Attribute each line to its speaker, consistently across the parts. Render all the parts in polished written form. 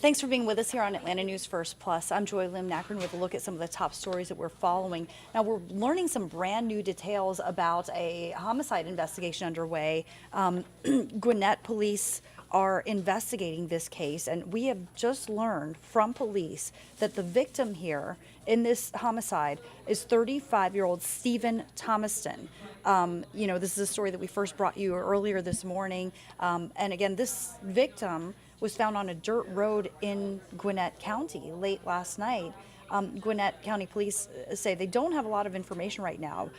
Speaker 1: Thanks for being with us here on Atlanta News First Plus. I'm Joy Lim Nakrin with a look at some of the top stories that we're following. Now, we're learning some brand new details about a homicide investigation underway. Gwinnett police are investigating this case, and we have just learned from police that the victim here in this homicide is 35-year-old Stephen Thomaston. This is a story that we first brought you earlier this morning. And again, this victim was found on a dirt road in Gwinnett County late last night. Gwinnett County Police say they don't have a lot of information right now.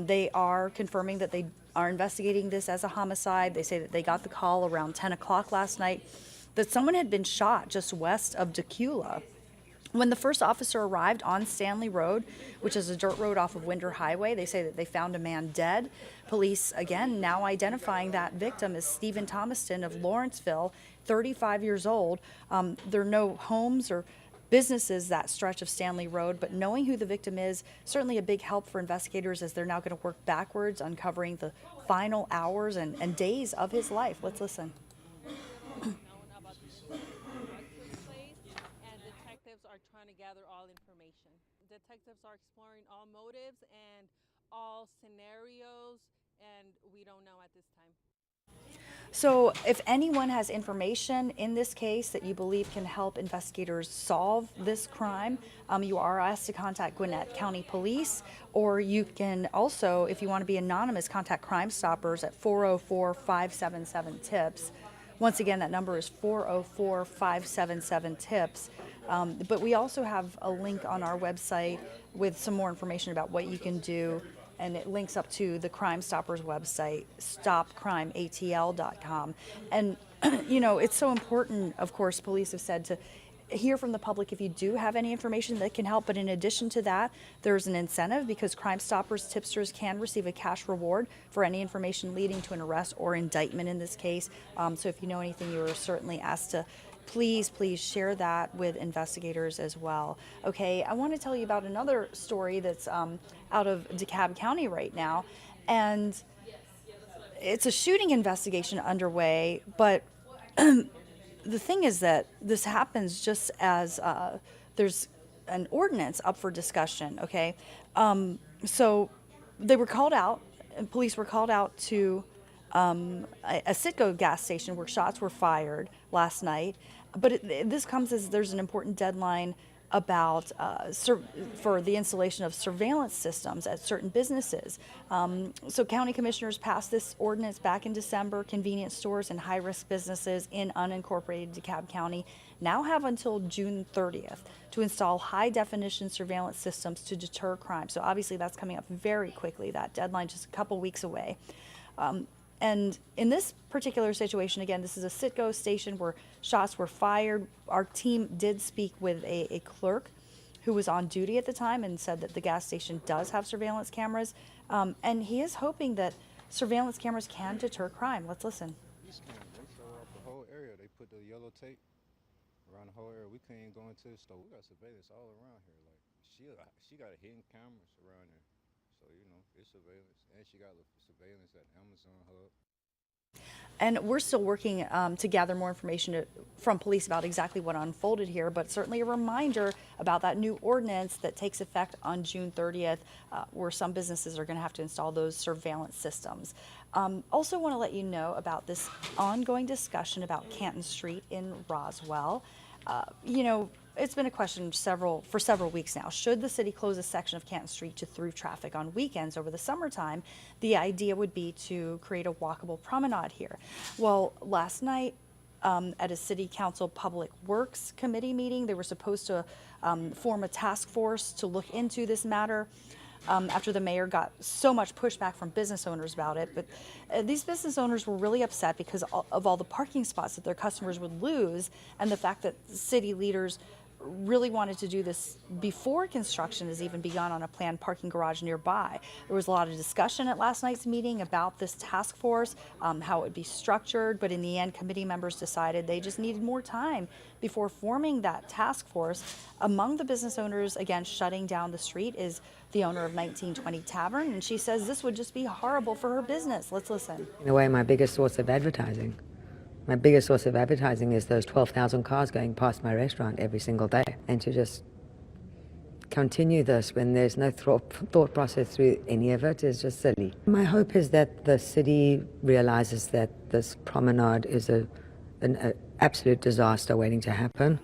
Speaker 1: They are confirming that they are investigating this as a homicide. They say that they got the call around 10 o'clock last night that someone had been shot just west of Decula. When the first officer arrived on Stanley Road, which is a dirt road off of Winder Highway, they say that they found a man dead. Police, again, now identifying that victim as Stephen Thomaston of Lawrenceville, 35 years old. There are no homes or businesses that stretch of Stanley Road, but knowing who the victim is, certainly a big help for investigators as they're now going to work backwards, uncovering the final hours and days of his life. Let's listen.
Speaker 2: Are trying to gather all information. Detectives are exploring all motives and all scenarios, and we don't know at this time.
Speaker 1: So if anyone has information in this case that you believe can help investigators solve this crime, you are asked to contact Gwinnett County Police, or you can also, if you want to be anonymous, contact Crime Stoppers at 404-577-TIPS. Once again, that number is 404-577-TIPS. But we also have a link on our website with some more information about what you can do, and it links up to the Crime Stoppers website, stopcrimeatl.com. And, it's so important, of course, police have said, to hear from the public if you do have any information that can help. But in addition to that, there's an incentive because Crime Stoppers tipsters can receive a cash reward for any information leading to an arrest or indictment in this case. So if you know anything, you are certainly asked to please share that with investigators as well. Okay, I want to tell you about another story that's out of DeKalb County right now, and it's a shooting investigation underway, but the thing is that this happens just as there's an ordinance up for discussion, okay? So they were called out, and police were called out to a Citgo gas station where shots were fired last night. But this comes as there's an important deadline about for the installation of surveillance systems at certain businesses. So county commissioners passed this ordinance back in December. Convenience stores and high-risk businesses in unincorporated DeKalb County now have until June 30th to install high-definition surveillance systems to deter crime. So obviously that's coming up very quickly. That deadline just a couple weeks away. And in this particular situation, again, this is a Citgo station where shots were fired. Our team did speak with a clerk who was on duty at the time and said that the gas station does have surveillance cameras. And he is hoping that surveillance cameras can deter crime. Let's listen.
Speaker 3: These cameras, they show up the whole area. They put the yellow tape around the whole area. We can't even go into the store. We got surveillance all around here. Like she got hidden cameras around there. So, it's surveillance. And she got surveillance at Amazon Hub.
Speaker 1: And we're still working to gather more information from police about exactly what unfolded here, but certainly a reminder about that new ordinance that takes effect on June 30th, where some businesses are going to have to install those surveillance systems. Also want to let you know about this ongoing discussion about Canton Street in Roswell. It's been a question for several weeks now. Should the city close a section of Canton Street to through traffic on weekends over the summertime? The idea would be to create a walkable promenade here. Well, last night at a city council public works committee meeting, they were supposed to form a task force to look into this matter. After the mayor got so much pushback from business owners about it. But these business owners were really upset because of all the parking spots that their customers would lose, and the fact that city leaders really wanted to do this before construction has even begun on a planned parking garage nearby. There was a lot of discussion at last night's meeting about this task force, how it would be structured, but in the end, committee members decided they just needed more time before forming that task force. Among the business owners, again, shutting down the street is the owner of 1920 Tavern, and she says this would just be horrible for her business. Let's listen.
Speaker 4: In a way, my biggest source of advertising. My biggest source of advertising is those 12,000 cars going past my restaurant every single day. And to just continue this when there's no thought process through any of it is just silly. My hope is that the city realizes that this promenade is an absolute disaster waiting to happen.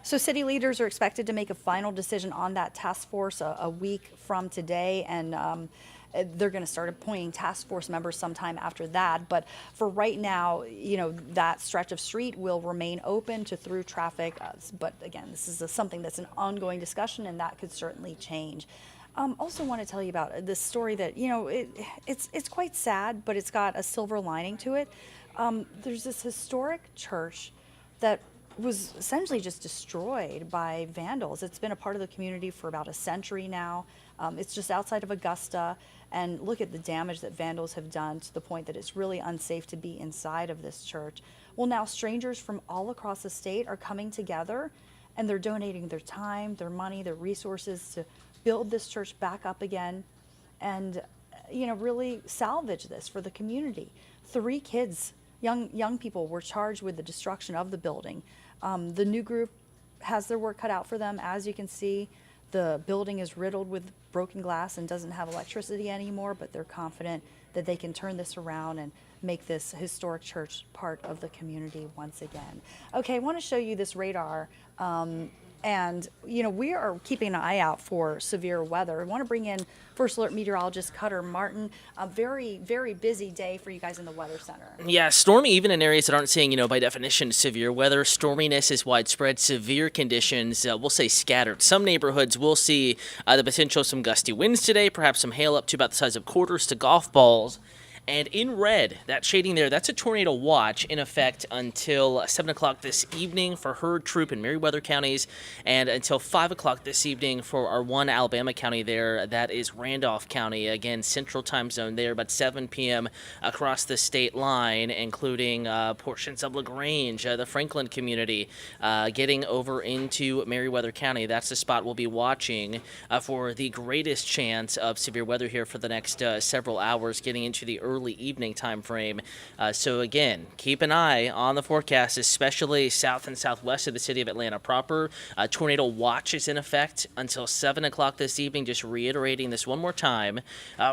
Speaker 1: So city leaders are expected to make a final decision on that task force a week from today, and they're going to start appointing task force members sometime after that. But for right now, you know, that stretch of street will remain open to through traffic. But again, this is something that's an ongoing discussion, and that could certainly change. Also want to tell you about this story that, you know, it's quite sad, but it's got a silver lining to it. There's this historic church that was essentially just destroyed by vandals. It's been a part of the community for about a century now. It's just outside of Augusta, and look at the damage that vandals have done to the point that it's really unsafe to be inside of this church. Well, now strangers from all across the state are coming together, and they're donating their time, their money, their resources to build this church back up again and, you know, really salvage this for the community. 3 kids, young people, were charged with the destruction of the building. The new group has their work cut out for them. As you can see, the building is riddled with broken glass and doesn't have electricity anymore, but they're confident that they can turn this around and make this historic church part of the community once again. Okay, I want to show you this radar. And, you know, we are keeping an eye out for severe weather. I want to bring in First Alert Meteorologist Cutter Martin. A very, very busy day for you guys in the Weather Center.
Speaker 5: Yeah, stormy even in areas that aren't seeing, you know, by definition, severe weather. Storminess is widespread. Severe conditions, we'll say scattered. Some neighborhoods will see the potential of some gusty winds today, perhaps some hail up to about the size of quarters to golf balls. And in red, that shading there, that's a tornado watch in effect until 7 o'clock this evening for Heard, Troup, and Meriwether counties, and until 5 o'clock this evening for our one Alabama county there, that is Randolph County. Again, central time zone there, about 7 p.m. across the state line, including portions of LaGrange, the Franklin community, getting over into Meriwether County. That's the spot we'll be watching for the greatest chance of severe weather here for the next several hours, getting into the early evening time frame. So again, keep an eye on the forecast, especially south and southwest of the city of Atlanta proper. Tornado watch is in effect until 7 o'clock this evening. Just reiterating this one more time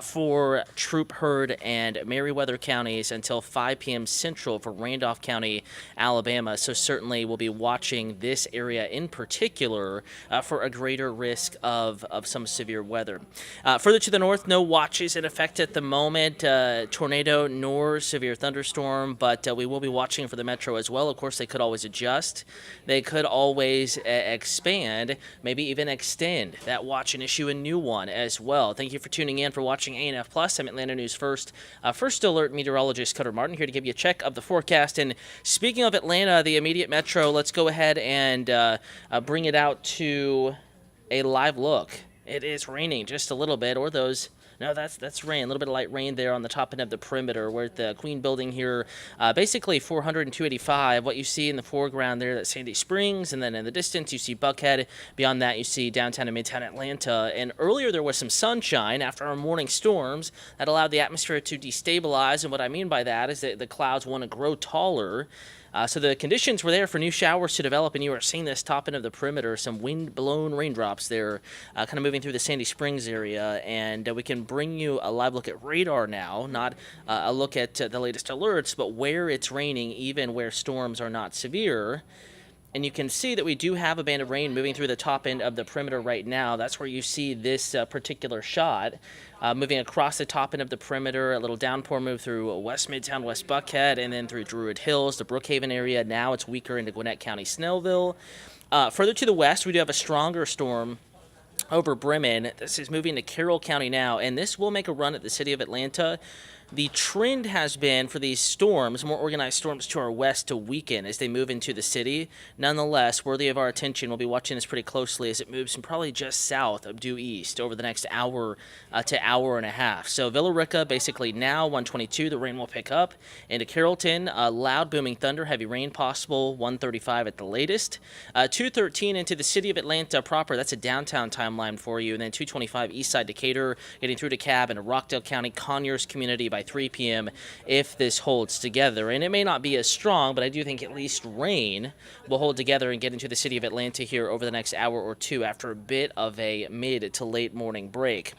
Speaker 5: for Troup, Heard, and Meriwether counties until 5 p.m. Central for Randolph County, Alabama. So certainly we'll be watching this area in particular for a greater risk of some severe weather. Further to the north, no watches in effect at the moment. Tornado nor severe thunderstorm, but we will be watching for the metro as well. Of course, they could always adjust. They could always expand, maybe even extend that watch and issue a new one as well. Thank you for tuning in, for watching A&F Plus. I'm Atlanta News First Alert Meteorologist Cutter Martin here to give you a check of the forecast. And speaking of Atlanta, the immediate metro, let's go ahead and bring it out to a live look. It is raining just a little bit, or those... No, that's rain. A little bit of light rain there on the top end of the perimeter. We're at the Queen Building here, basically 400 and 285. What you see in the foreground there, that's Sandy Springs, and then in the distance you see Buckhead. Beyond that, you see downtown and midtown Atlanta. And earlier there was some sunshine after our morning storms that allowed the atmosphere to destabilize. And what I mean by that is that the clouds want to grow taller. So the conditions were there for new showers to develop, and you are seeing this top end of the perimeter, some wind-blown raindrops there kind of moving through the Sandy Springs area. And we can bring you a live look at radar now, not a look at the latest alerts, but where it's raining, even where storms are not severe. And you can see that we do have a band of rain moving through the top end of the perimeter right now. That's where you see this particular shot. Moving across the top end of the perimeter, a little downpour move through West Midtown, West Buckhead, and then through Druid Hills, the Brookhaven area. Now it's weaker into Gwinnett County, Snellville. Further to the west, we do have a stronger storm over Bremen. This is moving to Carroll County now, and this will make a run at the city of Atlanta. The trend has been for these storms, more organized storms to our west, to weaken as they move into the city. Nonetheless, worthy of our attention, we'll be watching this pretty closely as it moves from probably just south of due east over the next hour to hour and a half. So Villa Rica, basically now, 122, the rain will pick up. Into Carrollton, loud booming thunder, heavy rain possible, 135 at the latest. 213 into the city of Atlanta proper, that's a downtown timeline for you. And then 225 east side Decatur, getting through DeKalb into Rockdale County, Conyers community by by 3 p.m. if this holds together. And it may not be as strong, but I do think at least rain will hold together and get into the city of Atlanta here over the next hour or two after a bit of a mid to late morning break.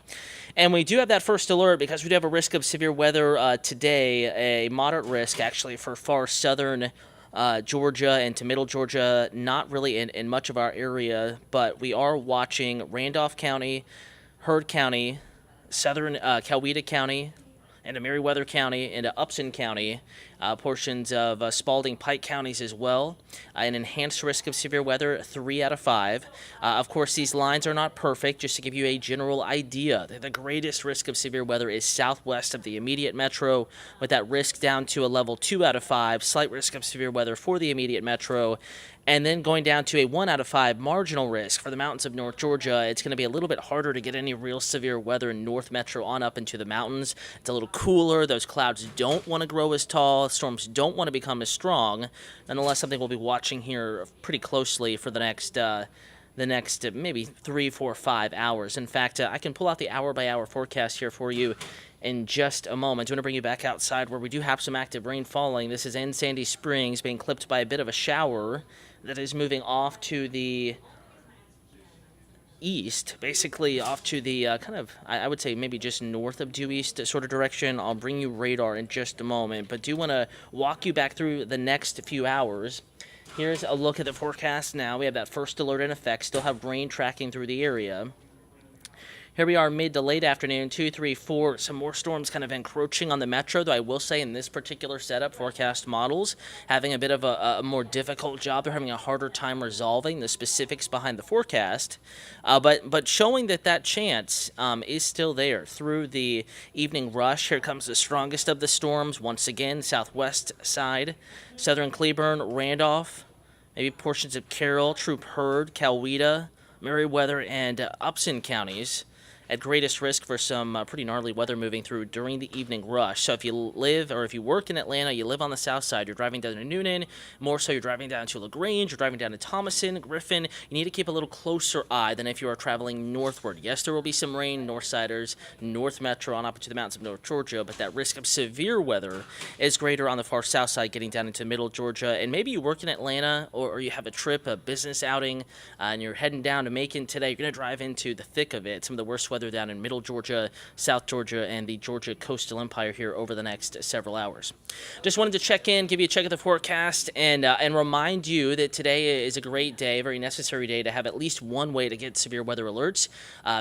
Speaker 5: And we do have that first alert because we do have a risk of severe weather today, a moderate risk actually for far southern Georgia and to middle Georgia, not really in much of our area, but we are watching Randolph County, Heard County, southern Coweta County, into Meriwether County, into Upson County, portions of Spalding Pike counties as well. An enhanced risk of severe weather, 3 out of 5. Of course, these lines are not perfect. Just to give you a general idea, the greatest risk of severe weather is southwest of the immediate metro, with that risk down to a level 2 out of 5. Slight risk of severe weather for the immediate metro. And then going down to a 1 out of 5 marginal risk for the mountains of North Georgia. It's going to be a little bit harder to get any real severe weather in North Metro on up into the mountains. It's a little cooler. Those clouds don't want to grow as tall. Storms don't want to become as strong. Nonetheless, something we'll be watching here pretty closely for the next maybe 3, 4, 5 hours. In fact, I can pull out the hour-by-hour forecast here for you in just a moment. I'm going to bring you back outside where we do have some active rain falling. This is in Sandy Springs, being clipped by a bit of a shower that is moving off to the east, basically off to the kind of, I would say maybe just north of due east sort of direction. I'll bring you radar in just a moment, but do want to walk you back through the next few hours. Here's a look at the forecast now. We have that first alert in effect, still have rain tracking through the area. Here we are mid to late afternoon, 2, 3, 4, some more storms kind of encroaching on the metro, though I will say in this particular setup, forecast models having a bit of a more difficult job. They're having a harder time resolving the specifics behind the forecast, but showing that chance is still there through the evening rush. Here comes the strongest of the storms, once again, southwest side, southern Cleburne, Randolph, maybe portions of Carroll, Troop Heard, Coweta, Meriwether, and Upson counties at greatest risk for some pretty gnarly weather moving through during the evening rush. So if you live or if you work in Atlanta, you live on the south side, you're driving down to Noonan, more so you're driving down to LaGrange, you're driving down to Thomason, Griffin, you need to keep a little closer eye than if you are traveling northward. Yes, there will be some rain, Northsiders, North Metro on up to the mountains of North Georgia, but that risk of severe weather is greater on the far south side, getting down into middle Georgia. And maybe you work in Atlanta or you have a trip, a business outing, and you're heading down to Macon today. You're going to drive into the thick of it, some of the worst weather down in middle Georgia, South Georgia, and the Georgia Coastal Empire here over the next several hours. Just wanted to check in, give you a check of the forecast, and remind you that today is a great day, a very necessary day to have at least one way to get severe weather alerts.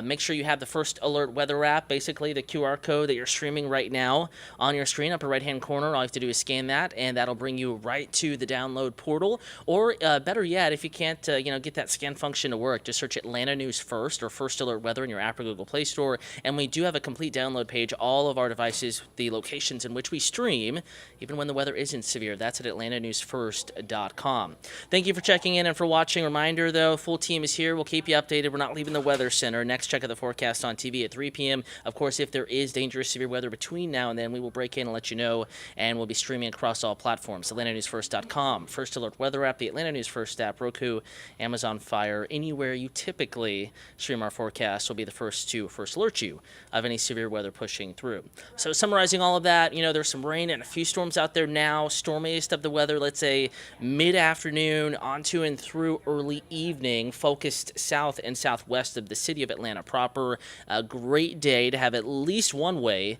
Speaker 5: Make sure you have the First Alert weather app, basically the QR code that you're streaming right now on your screen, upper right-hand corner. All you have to do is scan that, and that'll bring you right to the download portal. Or better yet, if you can't get that scan function to work, just search Atlanta News First or First Alert Weather in your app or Google Play Store. And we do have a complete download page, all of our devices, the locations in which we stream, even when the weather isn't severe. That's at atlantanewsfirst.com. Thank you for checking in and for watching. Reminder, though, full team is here. We'll keep you updated. We're not leaving the weather center. Next check of the forecast on TV at 3 p.m. Of course, if there is dangerous severe weather between now and then, we will break in and let you know, and we'll be streaming across all platforms. atlantanewsfirst.com, First Alert Weather app, the Atlanta News First app, Roku, Amazon Fire, anywhere you typically stream our forecast will be the first to alert you of any severe weather pushing through. So summarizing all of that, there's some rain and a few storms out there now. Stormiest of the weather, let's say mid-afternoon onto and through early evening, focused south and southwest of the city of Atlanta proper. A great day to have at least one way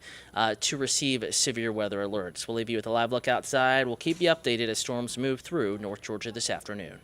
Speaker 5: to receive severe weather alerts. We'll leave you with a live look outside. We'll keep you updated as storms move through North Georgia this afternoon.